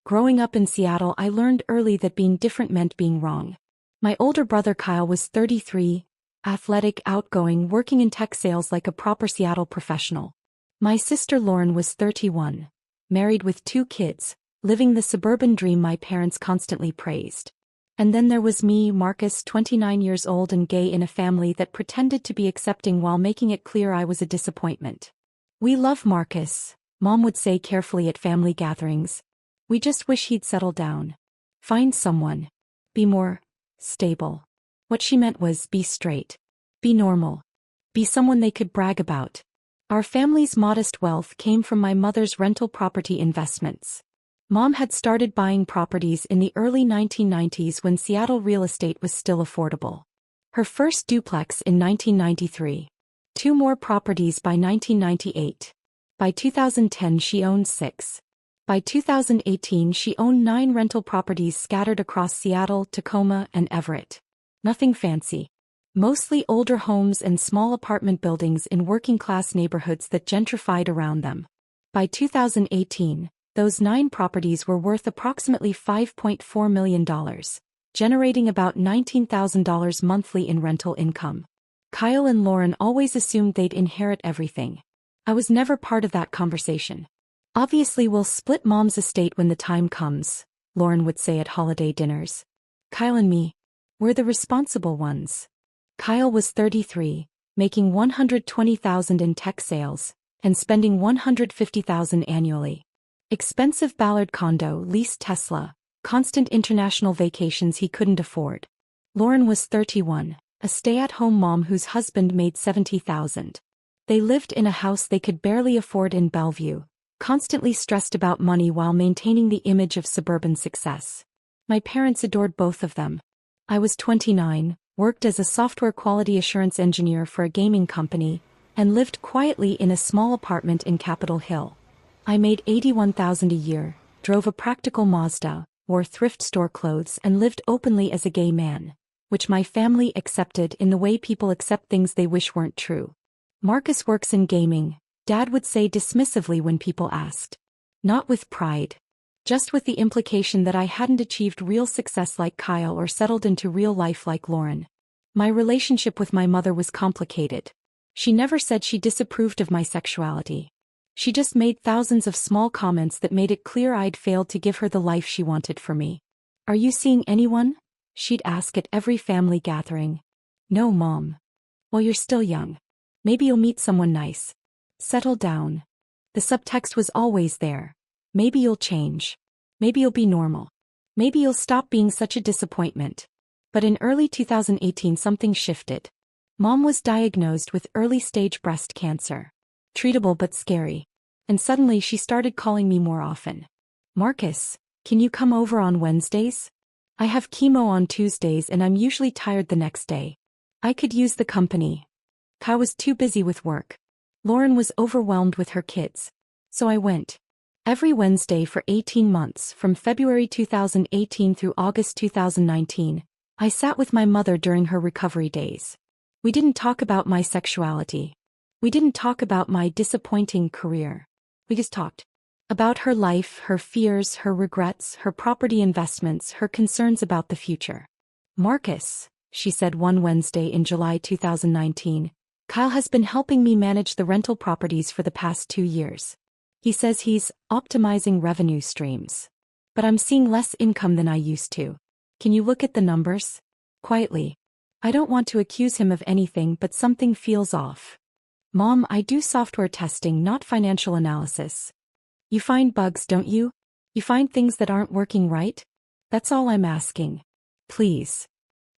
Growing up in Seattle, I learned early that being different meant being wrong. My older brother Kyle was 33, athletic, outgoing, working in tech sales like a proper Seattle professional. My sister Lauren was 31, married with 2 kids, living the suburban dream my parents constantly praised. And then there was me, Marcus, 29 years old and gay in a family that pretended to be accepting while making it clear I was a disappointment. "We love Marcus," Mom would say carefully at family gatherings. "We just wish he'd settle down. Find someone. Be more stable." What she meant was be straight. Be normal. Be someone they could brag about. Our family's modest wealth came from my mother's rental property investments. Mom had started buying properties in the early 1990s when Seattle real estate was still affordable. Her first duplex in 1993. 2 more properties by 1998. By 2010 she owned 6. By 2018 she owned 9 rental properties scattered across Seattle, Tacoma, and Everett. Nothing fancy. Mostly older homes and small apartment buildings in working-class neighborhoods that gentrified around them. By 2018, those 9 properties were worth approximately $5.4 million, generating about $19,000 monthly in rental income. Kyle and Lauren always assumed they'd inherit everything. I was never part of that conversation. "Obviously we'll split Mom's estate when the time comes," Lauren would say at holiday dinners. "Kyle and me, we're the responsible ones." Kyle was 33, making $120,000 in tech sales, and spending $150,000 annually. Expensive Ballard condo, leased Tesla, constant international vacations he couldn't afford. Lauren was 31, a stay-at-home mom whose husband made $70,000. They lived in a house they could barely afford in Bellevue, constantly stressed about money while maintaining the image of suburban success. My parents adored both of them. I was 29, worked as a software quality assurance engineer for a gaming company, and lived quietly in a small apartment in Capitol Hill. I made $81,000 a year, drove a practical Mazda, wore thrift store clothes, and lived openly as a gay man, which my family accepted in the way people accept things they wish weren't true. "Marcus works in gaming," Dad would say dismissively when people asked. Not with pride. Just with the implication that I hadn't achieved real success like Kyle or settled into real life like Lauren. My relationship with my mother was complicated. She never said she disapproved of my sexuality. She just made thousands of small comments that made it clear I'd failed to give her the life she wanted for me. "Are you seeing anyone?" she'd ask at every family gathering. "No, Mom." "Well, you're still young. Maybe you'll meet someone nice. Settle down." The subtext was always there. Maybe you'll change. Maybe you'll be normal. Maybe you'll stop being such a disappointment. But in early 2018 something shifted. Mom was diagnosed with early-stage breast cancer. Treatable but scary. And suddenly she started calling me more often. "Marcus, can you come over on Wednesdays? I have chemo on Tuesdays and I'm usually tired the next day. I could use the company." Kyle was too busy with work. Lauren was overwhelmed with her kids. So I went. Every Wednesday for 18 months, from February 2018 through August 2019, I sat with my mother during her recovery days. We didn't talk about my sexuality. We didn't talk about my disappointing career. We just talked about her life, her fears, her regrets, her property investments, her concerns about the future. "Marcus," she said one Wednesday in July 2019, "Kyle has been helping me manage the rental properties for the past 2 years. He says he's optimizing revenue streams. But I'm seeing less income than I used to. Can you look at the numbers?" Quietly. "I don't want to accuse him of anything, but something feels off." "Mom, I do software testing, not financial analysis." "You find bugs, don't you? You find things that aren't working right? That's all I'm asking. Please."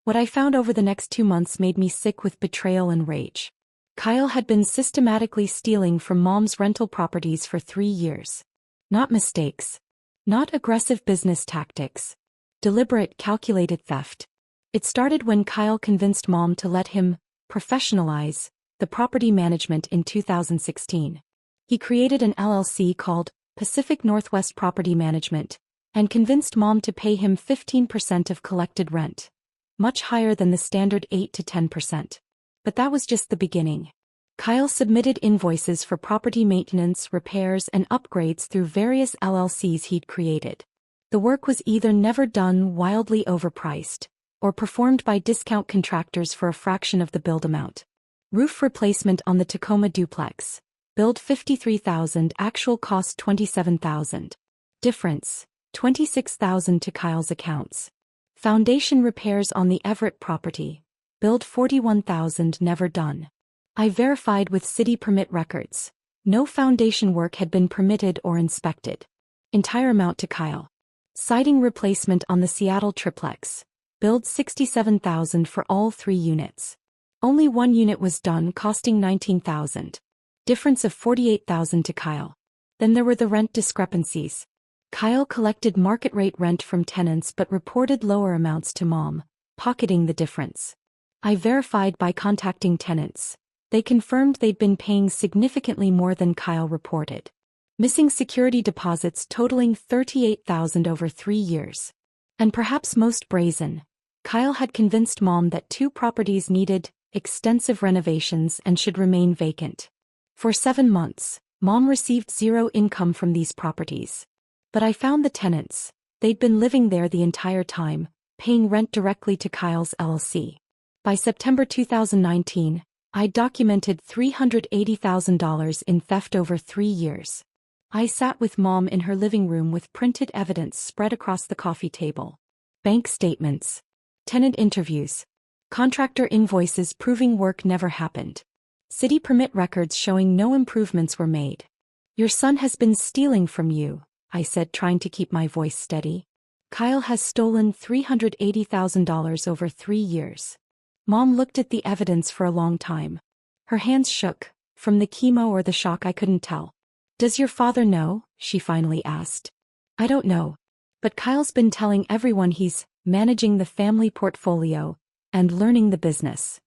What I found over the next 2 months made me sick with betrayal and rage. Kyle had been systematically stealing from Mom's rental properties for 3 years. Not mistakes. Not aggressive business tactics. Deliberate, calculated theft. It started when Kyle convinced Mom to let him professionalize the property management in 2016. He created an LLC called Pacific Northwest Property Management and convinced Mom to pay him 15% of collected rent, much higher than the standard 8 to 10%. But that was just the beginning. Kyle submitted invoices for property maintenance, repairs, and upgrades through various LLCs he'd created. The work was either never done, wildly overpriced, or performed by discount contractors for a fraction of the build amount. Roof replacement on the Tacoma duplex. Build $53,000, actual cost $27,000. Difference, $26,000 to Kyle's accounts. Foundation repairs on the Everett property. Build $41,000, never done. I verified with city permit records. No foundation work had been permitted or inspected. Entire amount to Kyle. Siding replacement on the Seattle triplex. Build $67,000 for all 3 units. Only 1 unit was done, costing $19,000. Difference of $48,000 to Kyle. Then there were the rent discrepancies. Kyle collected market rate rent from tenants but reported lower amounts to Mom, pocketing the difference. I verified by contacting tenants. They confirmed they'd been paying significantly more than Kyle reported. Missing security deposits totaling $38,000 over 3 years. And perhaps most brazen, Kyle had convinced Mom that 2 properties needed extensive renovations and should remain vacant. For 7 months, Mom received 0 income from these properties. But I found the tenants. They'd been living there the entire time, paying rent directly to Kyle's LLC. By September 2019, I documented $380,000 in theft over 3 years. I sat with Mom in her living room with printed evidence spread across the coffee table. Bank statements. Tenant interviews. Contractor invoices proving work never happened. City permit records showing no improvements were made. Your son has been stealing from you, I said, trying to keep my voice steady. Kyle has stolen $380,000 over 3 years. Mom looked at the evidence for a long time. Her hands shook. From the chemo or the shock, I couldn't tell. Does your father know? She finally asked. I don't know. But Kyle's been telling everyone he's managing the family portfolio and learning the business.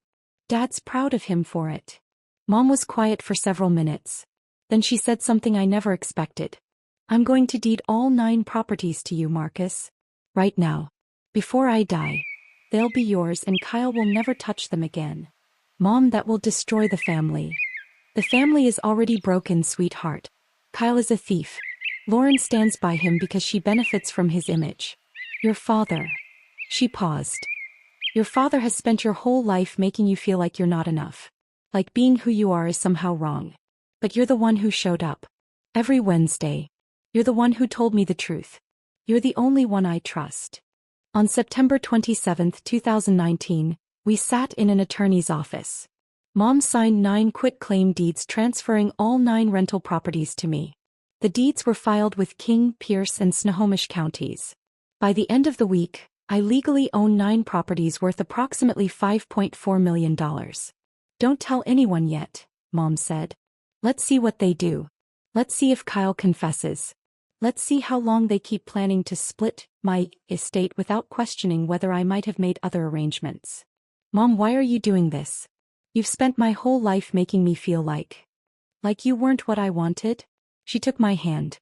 Dad's proud of him for it. Mom was quiet for several minutes. Then she said something I never expected. I'm going to deed all 9 properties to you, Marcus. Right now. Before I die. They'll be yours and Kyle will never touch them again. Mom, that will destroy the family. The family is already broken, sweetheart. Kyle is a thief. Lauren stands by him because she benefits from his image. Your father. She paused. Your father has spent your whole life making you feel like you're not enough. Like being who you are is somehow wrong. But you're the one who showed up. Every Wednesday. You're the one who told me the truth. You're the only one I trust. On September 27, 2019, we sat in an attorney's office. Mom signed 9 quitclaim deeds transferring all 9 rental properties to me. The deeds were filed with King, Pierce, and Snohomish counties. By the end of the week, I legally own 9 properties worth approximately $5.4 million. Don't tell anyone yet, Mom said. Let's see what they do. Let's see if Kyle confesses. Let's see how long they keep planning to split my estate without questioning whether I might have made other arrangements. Mom, why are you doing this? You've spent my whole life making me feel like you weren't what I wanted? She took my hand.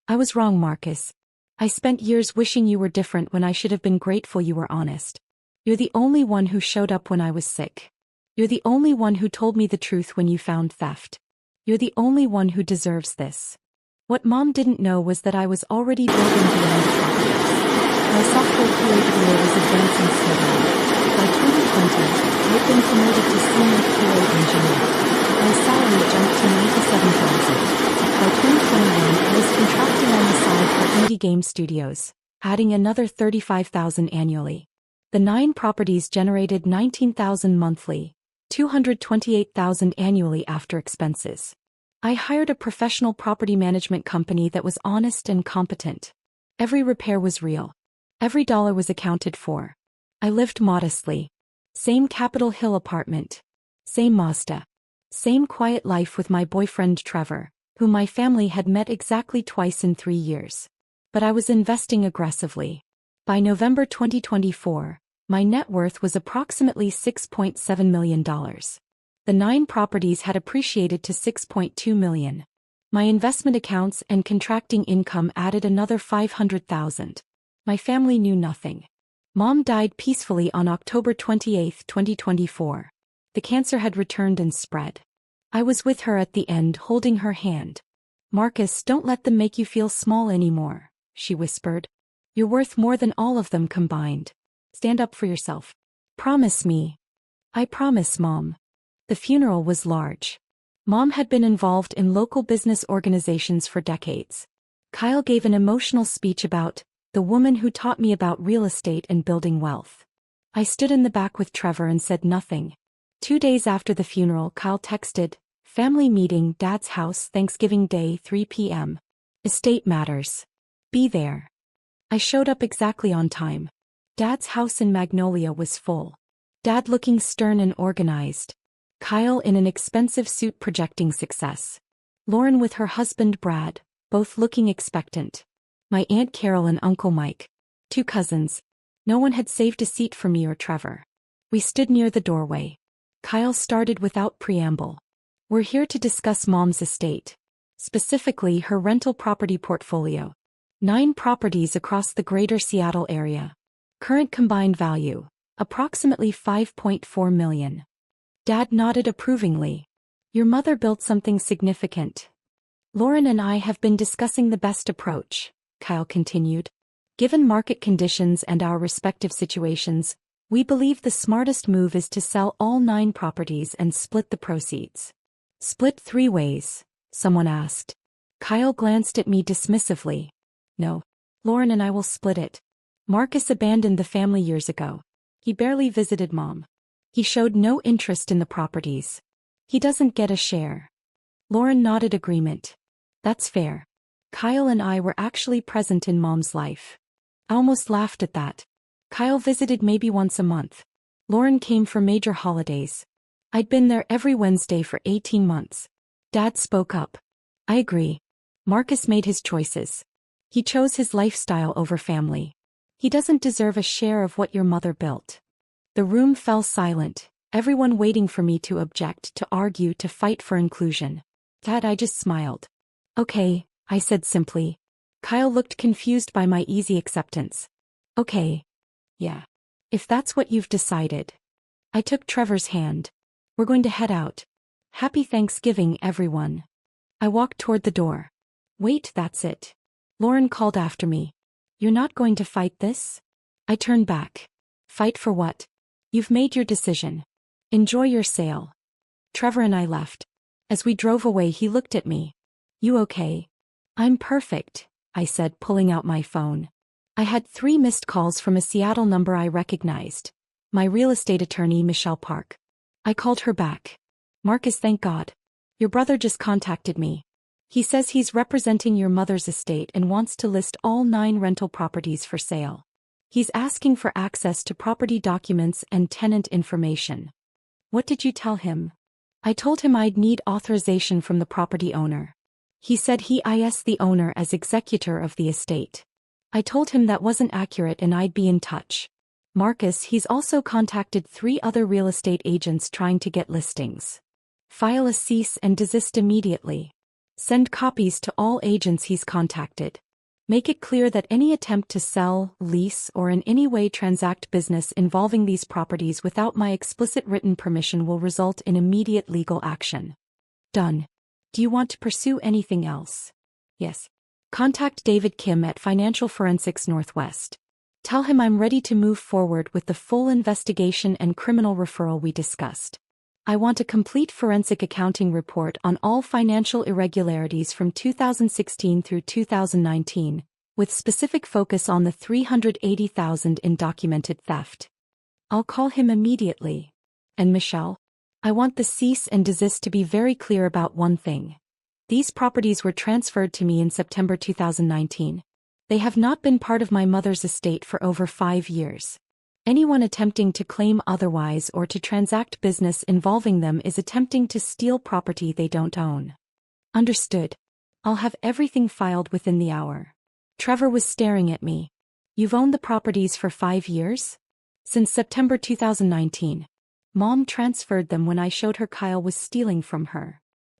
I was wrong, Marcus. I spent years wishing you were different when I should have been grateful you were honest. You're the only one who showed up when I was sick. You're the only one who told me the truth when you found theft. You're the only one who deserves this. What Mom didn't know was that I was already building beyond the properties. My software QA career was advancing steadily. By 2020, I had been promoted to senior QA engineer. My salary jumped to $97,000. By 2021, I was contracting on the side for indie game studios, adding another $35,000 annually. The 9 properties generated $19,000 monthly, $228,000 annually after expenses. I hired a professional property management company that was honest and competent. Every repair was real. Every dollar was accounted for. I lived modestly. Same Capitol Hill apartment. Same Mazda. Same quiet life with my boyfriend Trevor, whom my family had met exactly twice in 3 years. But I was investing aggressively. By November 2024, my net worth was approximately $6.7 million. The 9 properties had appreciated to $6.2 million. My investment accounts and contracting income added another $500,000. My family knew nothing. Mom died peacefully on October 28, 2024. The cancer had returned and spread. I was with her at the end, holding her hand. Marcus, don't let them make you feel small anymore, she whispered. You're worth more than all of them combined. Stand up for yourself. Promise me. I promise, Mom. The funeral was large. Mom had been involved in local business organizations for decades. Kyle gave an emotional speech about the woman who taught me about real estate and building wealth. I stood in the back with Trevor and said nothing. 2 days after the funeral, Kyle texted, "Family meeting, Dad's house, Thanksgiving Day, 3 p.m. Estate matters. Be there." I showed up exactly on time. Dad's house in Magnolia was full. Dad looking stern and organized. Kyle in an expensive suit projecting success. Lauren with her husband Brad, both looking expectant. My Aunt Carol and Uncle Mike. 2 cousins. No one had saved a seat for me or Trevor. We stood near the doorway. Kyle started without preamble. "We're here to discuss Mom's estate. Specifically her rental property portfolio. 9 properties across the greater Seattle area. Current combined value, approximately $5.4 million. Dad nodded approvingly. "Your mother built something significant. Lauren and I have been discussing the best approach," Kyle continued. "Given market conditions and our respective situations, we believe the smartest move is to sell all 9 properties and split the proceeds." "Split 3 ways?" someone asked. Kyle glanced at me dismissively. "No. Lauren and I will split it. Marcus abandoned the family years ago. He barely visited Mom. He showed no interest in the properties. He doesn't get a share." Lauren nodded agreement. "That's fair. Kyle and I were actually present in Mom's life." I almost laughed at that. Kyle visited maybe once a month. Lauren came for major holidays. I'd been there every Wednesday for 18 months. Dad spoke up. "I agree. Marcus made his choices. He chose his lifestyle over family. He doesn't deserve a share of what your mother built." The room fell silent, everyone waiting for me to object, to argue, to fight for inclusion. Dad, I just smiled. "Okay," I said simply. Kyle looked confused by my easy acceptance. "Okay. Yeah. If that's what you've decided." I took Trevor's hand. "We're going to head out. Happy Thanksgiving, everyone." I walked toward the door. "Wait, that's it." Lauren called after me. "You're not going to fight this?" I turned back. "Fight for what? You've made your decision. Enjoy your sale." Trevor and I left. As we drove away, he looked at me. "You okay?" "I'm perfect," I said, pulling out my phone. I had 3 missed calls from a Seattle number I recognized. My real estate attorney, Michelle Park. I called her back. "Marcus, thank God. Your brother just contacted me. He says he's representing your mother's estate and wants to list all 9 rental properties for sale. He's asking for access to property documents and tenant information." "What did you tell him?" "I told him I'd need authorization from the property owner. He said he is the owner as executor of the estate. I told him that wasn't accurate and I'd be in touch. Marcus, he's also contacted 3 other real estate agents trying to get listings. File a cease and desist immediately. Send copies to all agents he's contacted. Make it clear that any attempt to sell, lease, or in any way transact business involving these properties without my explicit written permission will result in immediate legal action." "Done. Do you want to pursue anything else?" "Yes. Contact David Kim at Financial Forensics Northwest. Tell him I'm ready to move forward with the full investigation and criminal referral we discussed. I want a complete forensic accounting report on all financial irregularities from 2016 through 2019, with specific focus on the $380,000 in documented theft. I'll call him immediately. And Michelle? I want the cease and desist to be very clear about one thing. These properties were transferred to me in September 2019. They have not been part of my mother's estate for over 5 years. Anyone attempting to claim otherwise or to transact business involving them is attempting to steal property they don't own." "Understood. I'll have everything filed within the hour." Trevor was staring at me. "You've owned the properties for 5 years?" "Since September 2019. Mom transferred them when I showed her Kyle was stealing from her."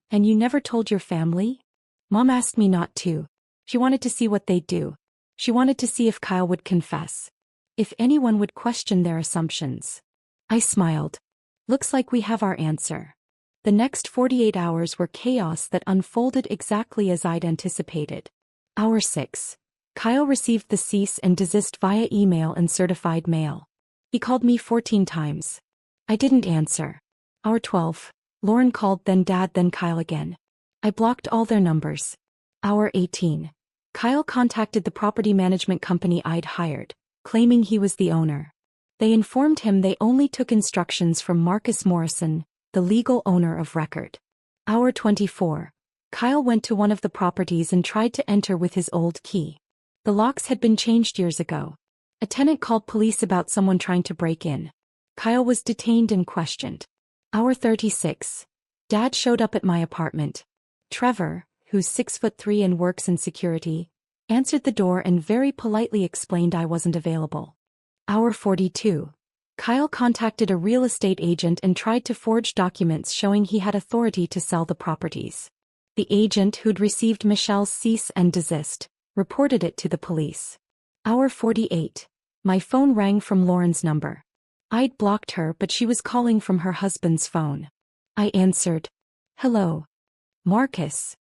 "And you never told your family?" "Mom asked me not to. She wanted to see what they'd do. She wanted to see if Kyle would confess. If anyone would question their assumptions." I smiled. "Looks like we have our answer." The next 48 hours were chaos that unfolded exactly as I'd anticipated. Hour 6. Kyle received the cease and desist via email and certified mail. He called me 14 times. I didn't answer. Hour 12. Lauren called, then Dad, then Kyle again. I blocked all their numbers. Hour 18. Kyle contacted the property management company I'd hired, claiming he was the owner. They informed him they only took instructions from Marcus Morrison, the legal owner of record. Hour 24. Kyle went to one of the properties and tried to enter with his old key. The locks had been changed years ago. A tenant called police about someone trying to break in. Kyle was detained and questioned. Hour 36. Dad showed up at my apartment. Trevor, who's 6'3" and works in security, answered the door and very politely explained I wasn't available. Hour 42. Kyle contacted a real estate agent and tried to forge documents showing he had authority to sell the properties. The agent, who'd received Michelle's cease and desist, reported it to the police. Hour 48. My phone rang from Lauren's number. I'd blocked her, but she was calling from her husband's phone. I answered. Hello. Marcus.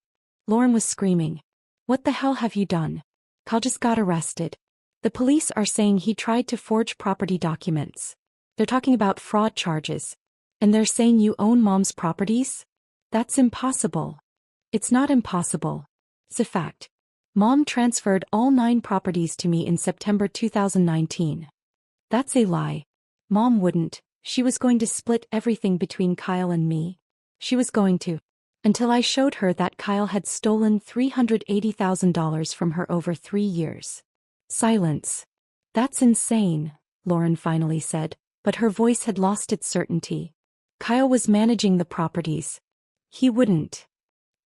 Lauren was screaming. What the hell have you done? Kyle just got arrested. The police are saying he tried to forge property documents. They're talking about fraud charges. And they're saying you own Mom's properties? That's impossible. It's not impossible. It's a fact. Mom transferred all 9 properties to me in September 2019. That's a lie. Mom wouldn't. She was going to split everything between Kyle and me. She was going to. Until I showed her that Kyle had stolen $380,000 from her over 3 years. Silence. That's insane, Lauren finally said, but her voice had lost its certainty. Kyle was managing the properties. He wouldn't.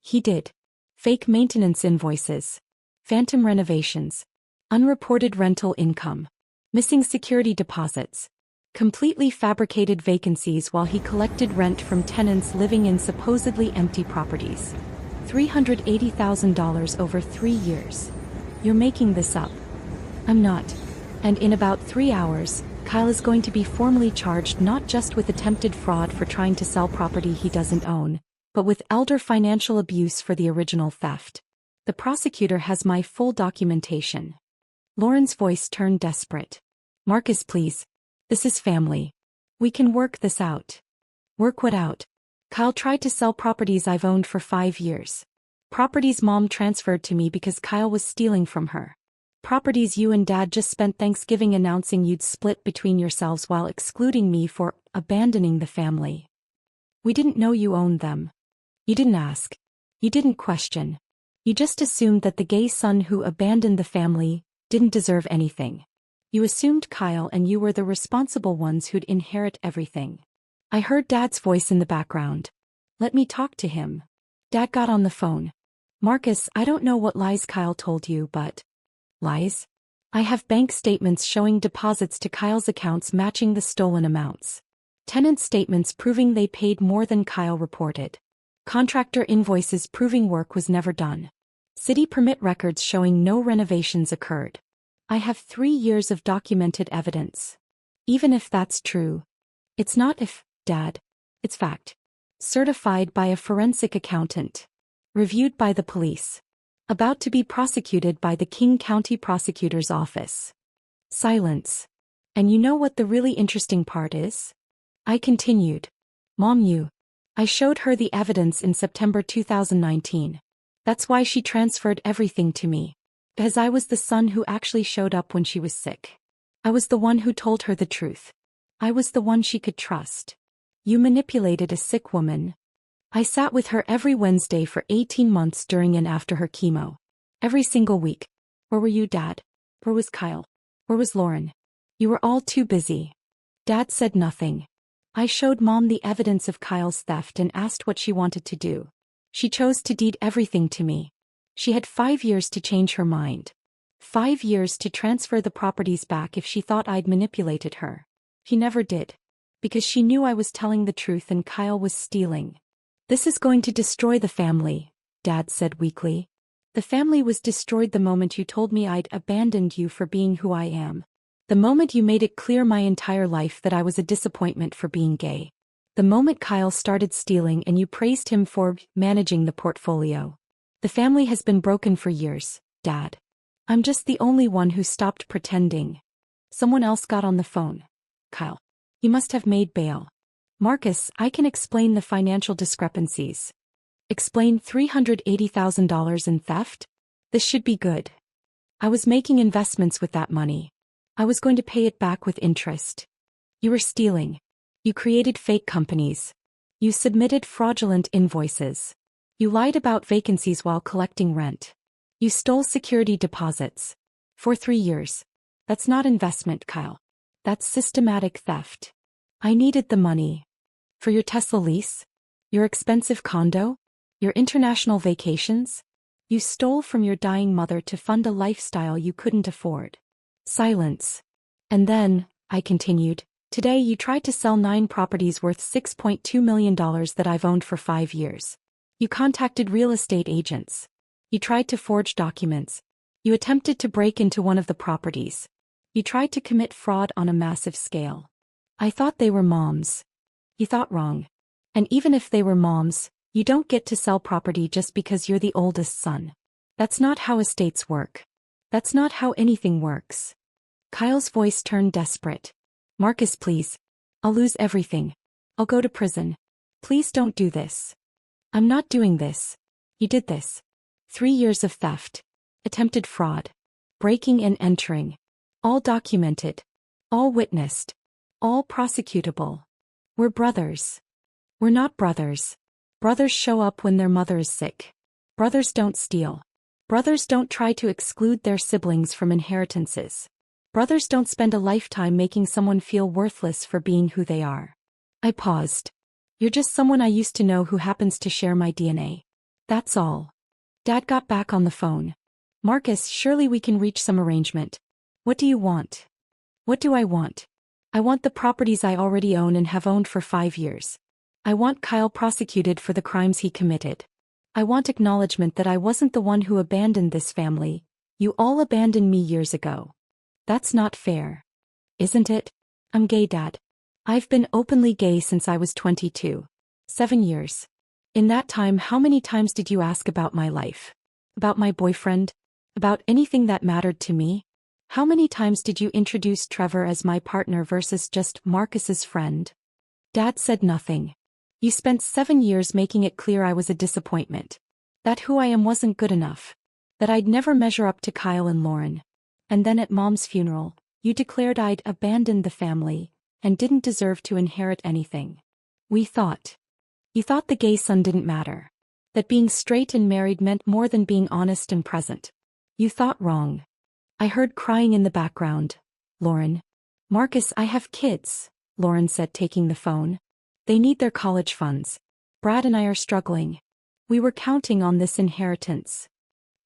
He did. Fake maintenance invoices. Phantom renovations. Unreported rental income. Missing security deposits. Completely fabricated vacancies while he collected rent from tenants living in supposedly empty properties. $380,000 over 3 years. You're making this up. I'm not. And in about 3 hours, Kyle is going to be formally charged not just with attempted fraud for trying to sell property he doesn't own, but with elder financial abuse for the original theft. The prosecutor has my full documentation. Lauren's voice turned desperate. Marcus, please. This is family. We can work this out. Work what out? Kyle tried to sell properties I've owned for 5 years. Properties Mom transferred to me because Kyle was stealing from her. Properties you and Dad just spent Thanksgiving announcing you'd split between yourselves while excluding me for abandoning the family. We didn't know you owned them. You didn't ask. You didn't question. You just assumed that the gay son who abandoned the family didn't deserve anything. You assumed Kyle and you were the responsible ones who'd inherit everything. I heard Dad's voice in the background. Let me talk to him. Dad got on the phone. Marcus, I don't know what lies Kyle told you, but... Lies? I have bank statements showing deposits to Kyle's accounts matching the stolen amounts. Tenant statements proving they paid more than Kyle reported. Contractor invoices proving work was never done. City permit records showing no renovations occurred. I have 3 years of documented evidence. Even if that's true. It's not if, Dad. It's fact. Certified by a forensic accountant. Reviewed by the police. About to be prosecuted by the King County Prosecutor's Office. Silence. And you know what the really interesting part is? I continued. Mom knew. I showed her the evidence in September 2019. That's why she transferred everything to me. Because I was the son who actually showed up when she was sick. I was the one who told her the truth. I was the one she could trust. You manipulated a sick woman. I sat with her every Wednesday for 18 months during and after her chemo. Every single week. Where were you, Dad? Where was Kyle? Where was Lauren? You were all too busy. Dad said nothing. I showed Mom the evidence of Kyle's theft and asked what she wanted to do. She chose to deed everything to me. She had 5 years to change her mind. 5 years to transfer the properties back if she thought I'd manipulated her. She never did. Because she knew I was telling the truth and Kyle was stealing. This is going to destroy the family, Dad said weakly. The family was destroyed the moment you told me I'd abandoned you for being who I am. The moment you made it clear my entire life that I was a disappointment for being gay. The moment Kyle started stealing and you praised him for managing the portfolio. The family has been broken for years, Dad. I'm just the only one who stopped pretending. Someone else got on the phone. Kyle. He must have made bail. Marcus, I can explain the financial discrepancies. Explain $380,000 in theft? This should be good. I was making investments with that money. I was going to pay it back with interest. You were stealing. You created fake companies. You submitted fraudulent invoices. You lied about vacancies while collecting rent. You stole security deposits. For 3 years. That's not investment, Kyle. That's systematic theft. I needed the money. For your Tesla lease? Your expensive condo? Your international vacations? You stole from your dying mother to fund a lifestyle you couldn't afford. Silence. And then, I continued, today you tried to sell 9 properties worth $6.2 million that I've owned for 5 years. You contacted real estate agents. You tried to forge documents. You attempted to break into one of the properties. You tried to commit fraud on a massive scale. I thought they were moms. You thought wrong. And even if they were moms, you don't get to sell property just because you're the oldest son. That's not how estates work. That's not how anything works. Kyle's voice turned desperate. Marcus, please. I'll lose everything. I'll go to prison. Please don't do this. I'm not doing this. You did this. 3 years of theft. Attempted fraud. Breaking and entering. All documented. All witnessed. All prosecutable. We're brothers. We're not brothers. Brothers show up when their mother is sick. Brothers don't steal. Brothers don't try to exclude their siblings from inheritances. Brothers don't spend a lifetime making someone feel worthless for being who they are. I paused. You're just someone I used to know who happens to share my DNA. That's all. Dad got back on the phone. Marcus, surely we can reach some arrangement. What do you want? What do I want? I want the properties I already own and have owned for 5 years. I want Kyle prosecuted for the crimes he committed. I want acknowledgement that I wasn't the one who abandoned this family. You all abandoned me years ago. That's not fair. Isn't it? I'm gay, Dad. I've been openly gay since I was 22. 7 years. In that time, how many times did you ask about my life? About my boyfriend? About anything that mattered to me? How many times did you introduce Trevor as my partner versus just Marcus's friend? Dad said nothing. You spent 7 years making it clear I was a disappointment. That who I am wasn't good enough. That I'd never measure up to Kyle and Lauren. And then at Mom's funeral, you declared I'd abandoned the family and didn't deserve to inherit anything. You thought the gay son didn't matter. That being straight and married meant more than being honest and present. You thought wrong. I heard crying in the background. Lauren. Marcus, I have kids, Lauren said, taking the phone. They need their college funds. Brad and I are struggling. We were counting on this inheritance.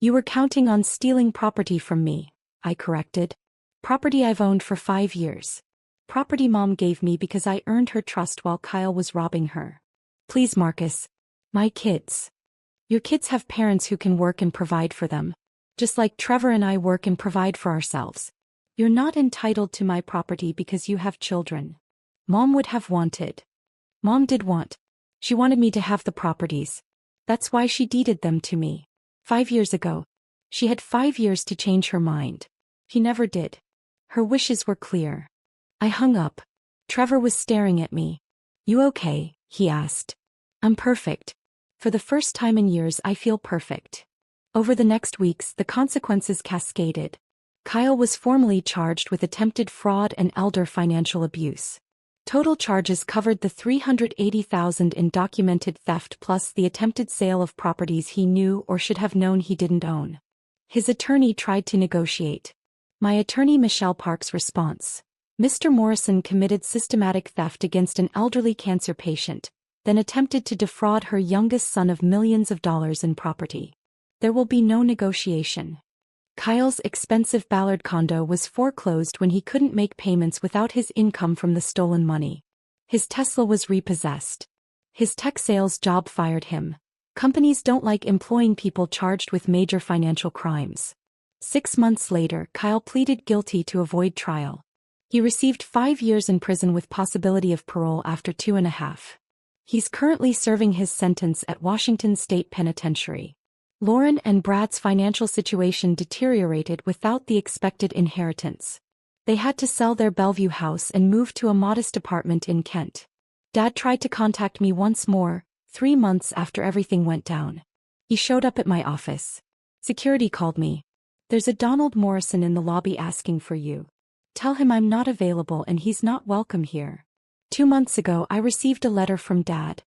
You were counting on stealing property from me, I corrected. Property I've owned for 5 years. Property Mom gave me because I earned her trust while Kyle was robbing her. Please, Marcus. My kids. Your kids have parents who can work and provide for them. Just like Trevor and I work and provide for ourselves. You're not entitled to my property because you have children. Mom would have wanted. Mom did want. She wanted me to have the properties. That's why she deeded them to me. 5 years ago. She had 5 years to change her mind. She never did. Her wishes were clear. I hung up. Trevor was staring at me. You okay? He asked. I'm perfect. For the first time in years I feel perfect. Over the next weeks the consequences cascaded. Kyle was formally charged with attempted fraud and elder financial abuse. Total charges covered the $380,000 in documented theft plus the attempted sale of properties he knew or should have known he didn't own. His attorney tried to negotiate. My attorney Michelle Park's response. Mr. Morrison committed systematic theft against an elderly cancer patient, then attempted to defraud her youngest son of millions of dollars in property. There will be no negotiation. Kyle's expensive Ballard condo was foreclosed when he couldn't make payments without his income from the stolen money. His Tesla was repossessed. His tech sales job fired him. Companies don't like employing people charged with major financial crimes. 6 months later, Kyle pleaded guilty to avoid trial. He received 5 years in prison with possibility of parole after 2.5. He's currently serving his sentence at Washington State Penitentiary. Lauren and Brad's financial situation deteriorated without the expected inheritance. They had to sell their Bellevue house and move to a modest apartment in Kent. Dad tried to contact me once more, 3 months after everything went down. He showed up at my office. Security called me. "There's a Donald Morrison in the lobby asking for you. Tell him I'm not available and he's not welcome here." 2 months ago I received a letter from Dad.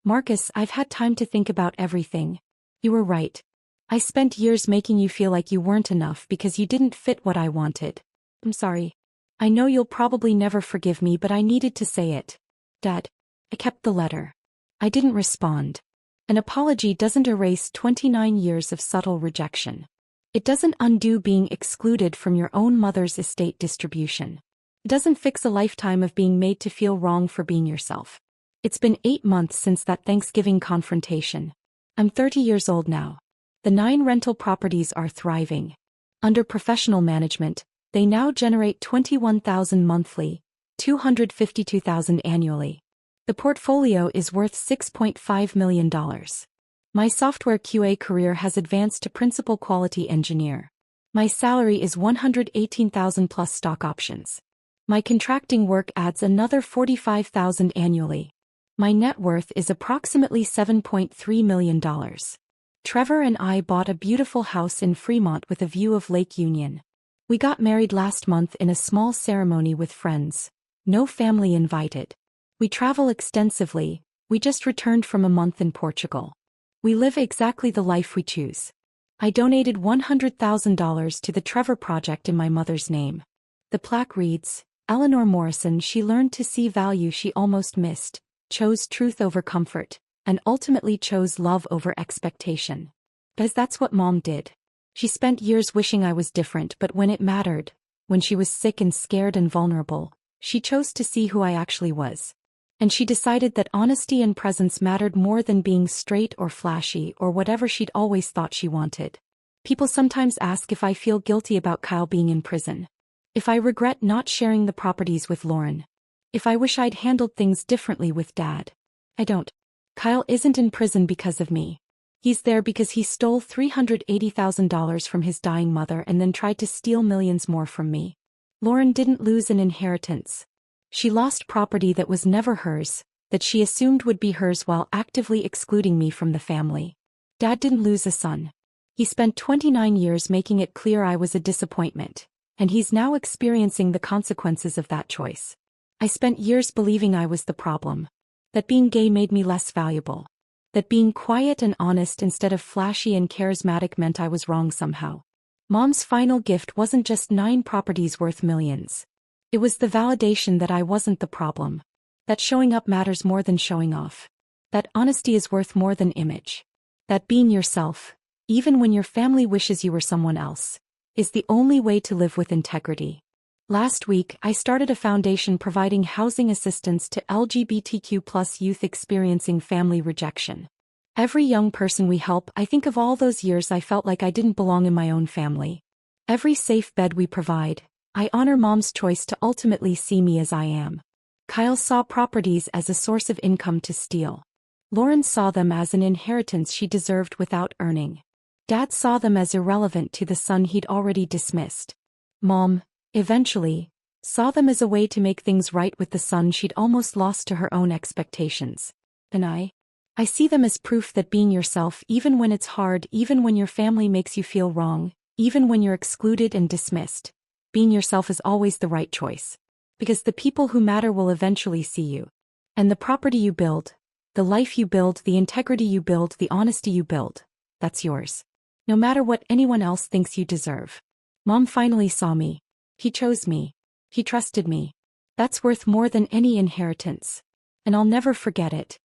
"Marcus, I've had time to think about everything. You were right. I spent years making you feel like you weren't enough because you didn't fit what I wanted. I'm sorry. I know you'll probably never forgive me, but I needed to say it. Dad." I kept the letter. I didn't respond. An apology doesn't erase 29 years of subtle rejection. It doesn't undo being excluded from your own mother's estate distribution. It doesn't fix a lifetime of being made to feel wrong for being yourself. It's been 8 months since that Thanksgiving confrontation. I'm 30 years old now. The 9 rental properties are thriving. Under professional management, they now generate $21,000 monthly, $252,000 annually. The portfolio is worth $6.5 million. My software QA career has advanced to principal quality engineer. My salary is $118,000 plus stock options. My contracting work adds another $45,000 annually. My net worth is approximately $7.3 million. Trevor and I bought a beautiful house in Fremont with a view of Lake Union. We got married last month in a small ceremony with friends. No family invited. We travel extensively. We just returned from a month in Portugal. We live exactly the life we choose. I donated $100,000 to the Trevor Project in my mother's name. The plaque reads, "Eleanor Morrison, she learned to see value she almost missed, chose truth over comfort, and ultimately chose love over expectation." Because that's what Mom did. She spent years wishing I was different, but when it mattered, when she was sick and scared and vulnerable, she chose to see who I actually was. And she decided that honesty and presence mattered more than being straight or flashy or whatever she'd always thought she wanted. People sometimes ask if I feel guilty about Kyle being in prison. If I regret not sharing the properties with Lauren. If I wish I'd handled things differently with Dad. I don't. Kyle isn't in prison because of me. He's there because he stole $380,000 from his dying mother and then tried to steal millions more from me. Lauren didn't lose an inheritance. She lost property that was never hers, that she assumed would be hers while actively excluding me from the family. Dad didn't lose a son. He spent 29 years making it clear I was a disappointment, and he's now experiencing the consequences of that choice. I spent years believing I was the problem. That being gay made me less valuable. That being quiet and honest instead of flashy and charismatic meant I was wrong somehow. Mom's final gift wasn't just 9 properties worth millions. It was the validation that I wasn't the problem. That showing up matters more than showing off. That honesty is worth more than image. That being yourself, even when your family wishes you were someone else, is the only way to live with integrity. Last week, I started a foundation providing housing assistance to LGBTQ+ youth experiencing family rejection. Every young person we help, I think of all those years I felt like I didn't belong in my own family. Every safe bed we provide, I honor Mom's choice to ultimately see me as I am. Kyle saw properties as a source of income to steal. Lauren saw them as an inheritance she deserved without earning. Dad saw them as irrelevant to the son he'd already dismissed. Mom, eventually, saw them as a way to make things right with the son she'd almost lost to her own expectations. And I see them as proof that being yourself, even when it's hard, even when your family makes you feel wrong, even when you're excluded and dismissed, being yourself is always the right choice. Because the people who matter will eventually see you. And the property you build, the life you build, the integrity you build, the honesty you build, that's yours. No matter what anyone else thinks you deserve. Mom finally saw me. He chose me. He trusted me. That's worth more than any inheritance. And I'll never forget it.